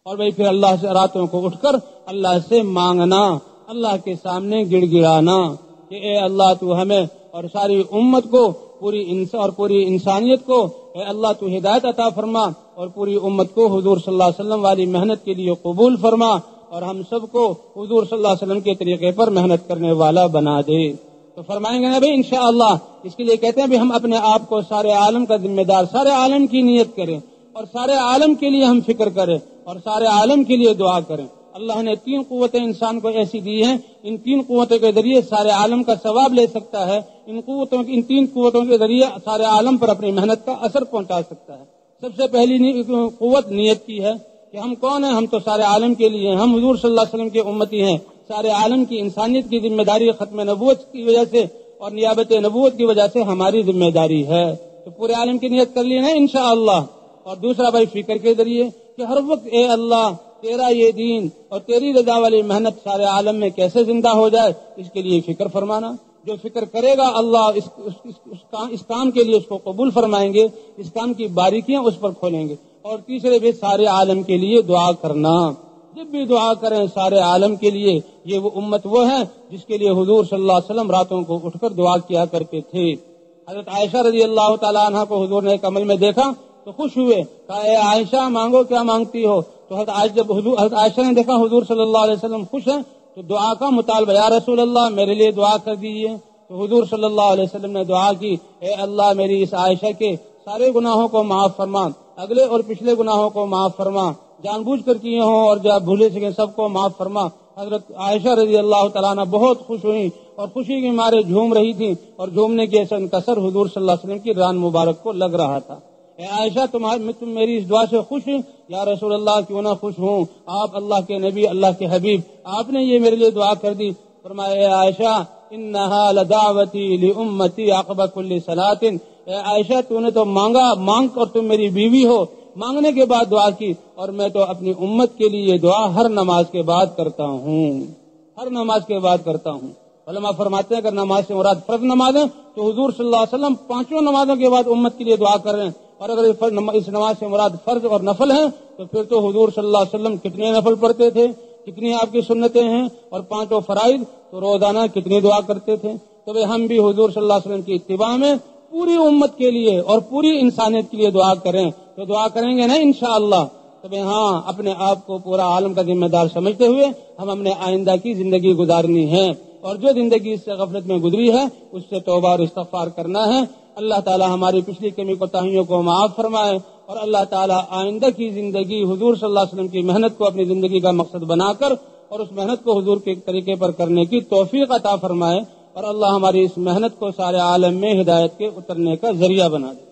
اور بھائی پھر اللہ سے راتوں کو اٹھ کر اللہ سے مانگنا، اللہ کے سامنے گڑ گڑانا کہ اے اللہ تو ہمیں اور ساری امت کو پوری انسانیت کو اے اللہ تو ہدایت عطا فرما، اور پوری امت کو حضور صلی اللہ علیہ وسلم والی محنت کے لیے قبول فرما، اور ہم سب کو حضور صلی اللہ علیہ وسلم کے طریقے پر محنت کرنے والا بنا دے۔ تو فرمائیں گے نا بھائی انشاءاللہ، اس کے لیے کہتے ہیں بھی ہم اپنے آپ کو سارے عالم کا ذمہ دار، سارے عالم کی نیت کریں اور سارے عالم کے لیے ہم فکر کریں اور سارے عالم کے لیے دعا کریں۔ اللہ نے 3 قوتیں انسان کو ایسی دی ہیں، ان 3 قوتوں کے ذریعے سارے عالم کا ثواب لے سکتا ہے، ان 3 قوتوں کے ذریعے سارے عالم پر اپنی محنت کا اثر پہنچا سکتا ہے۔ سب سے پہلی قوت نیت کی ہے کہ ہم کون ہیں، ہم تو سارے عالم کے لیے ہیں، ہم حضور صلی اللہ علیہ وسلم کے امتی ہیں، سارے عالم کی انسانیت کی ذمہ داری ختم نبوت کی وجہ سے اور نیابت نبوت کی وجہ سے ہماری ذمہ داری ہے، تو پورے عالم کی نیت کر لی ہے انشاءاللہ۔ اور دوسرا بھائی فکر کے ذریعے کہ ہر وقت اے اللہ تیرا یہ دین اور تیری رضا والی محنت سارے عالم میں کیسے زندہ ہو جائے، اس کے لیے فکر فرمانا۔ جو فکر کرے گا اللہ اس کام کے لیے اس کو قبول فرمائیں گے، اس کام کی باریکیاں اس پر کھولیں گے۔ اور تیسرے بھی سارے عالم کے لیے دعا کرنا، جب بھی دعا کریں سارے عالم کے لیے، یہ وہ امت وہ ہے جس کے لیے حضور صلی اللہ علیہ وسلم راتوں کو اٹھ کر دعا کیا کرتے تھے۔ حضرت عائشہ رضی اللہ تعالیٰ عنہ کو حضور نے ایک عمل میں دیکھا تو خوش ہوئے، کہا اے عائشہ مانگو کیا مانگتی ہو؟ تو حضرت عائشہ نے دیکھا حضور صلی اللہ علیہ وسلم خوش ہیں تو دعا کا مطالبہ، یا رسول اللہ میرے لیے دعا کر دیجیے۔ تو حضور صلی اللہ علیہ وسلم نے دعا کی، اے اللہ میری اس عائشہ کے سارے گناہوں کو معاف فرما، اگلے اور پچھلے گناہوں کو معاف فرما، جان بوجھ کر کیے ہوں اور جب بھولے سکے سب کو معاف فرما۔ حضرت عائشہ رضی اللہ تعالیٰ عنہ بہت خوش ہوئی اور خوشی کے مارے جھوم رہی تھی، اور جھومنے کی ایسا انکسر حضور صلی اللہ علیہ وسلم کی ران مبارک کو لگ رہا تھا۔ اے عائشہ تم میری اس دعا سے خوش ہیں؟ یا رسول اللہ کیوں نہ خوش ہوں، آپ اللہ کے نبی اللہ کے حبیب، آپ نے یہ میرے لیے دعا کر دی۔ فرمایا اے عائشہ انہا لدعوتی لامتی عقب کل صلاۃ، اے عائشہ تو نے تو مانگ اور تم میری بیوی ہو، مانگنے کے بعد دعا کی، اور میں تو اپنی امت کے لیے دعا ہر نماز کے بعد کرتا ہوں، ہر نماز کے بعد کرتا ہوں۔ علماء فرماتے ہیں اگر نماز سے مراد فرض نماز ہے تو حضور صلی اللہ علیہ وسلم 5 نمازوں کے بعد امت کے لیے دعا کر رہے ہیں، اور اگر اس نماز سے مراد فرض اور نفل ہیں تو پھر تو حضور صلی اللہ علیہ وسلم کتنے نفل پڑھتے تھے، کتنی آپ کی سنتیں ہیں، اور 5 فرائض تو روزانہ کتنی دعا کرتے تھے۔ تو ہم بھی حضور صلی اللہ علیہ وسلم کی اتباع میں پوری امت کے لیے اور پوری انسانیت کے لیے دعا کریں، تو دعا کریں گے نا انشاءاللہ۔ تو ہاں اپنے آپ کو پورا عالم کا ذمہ دار سمجھتے ہوئے ہم نے آئندہ کی زندگی گزارنی ہے، اور جو زندگی اس سے غفلت میں گزری ہے اس سے توبہ اور استغفار کرنا ہے۔ اللہ تعالی ہماری پچھلی کمی کوتاہیوں کو معاف فرمائے، اور اللہ تعالی آئندہ کی زندگی حضور صلی اللہ علیہ وسلم کی محنت کو اپنی زندگی کا مقصد بنا کر اور اس محنت کو حضور کے طریقے پر کرنے کی توفیق عطا فرمائے، اور اللہ ہماری اس محنت کو سارے عالم میں ہدایت کے اترنے کا ذریعہ بنا دے۔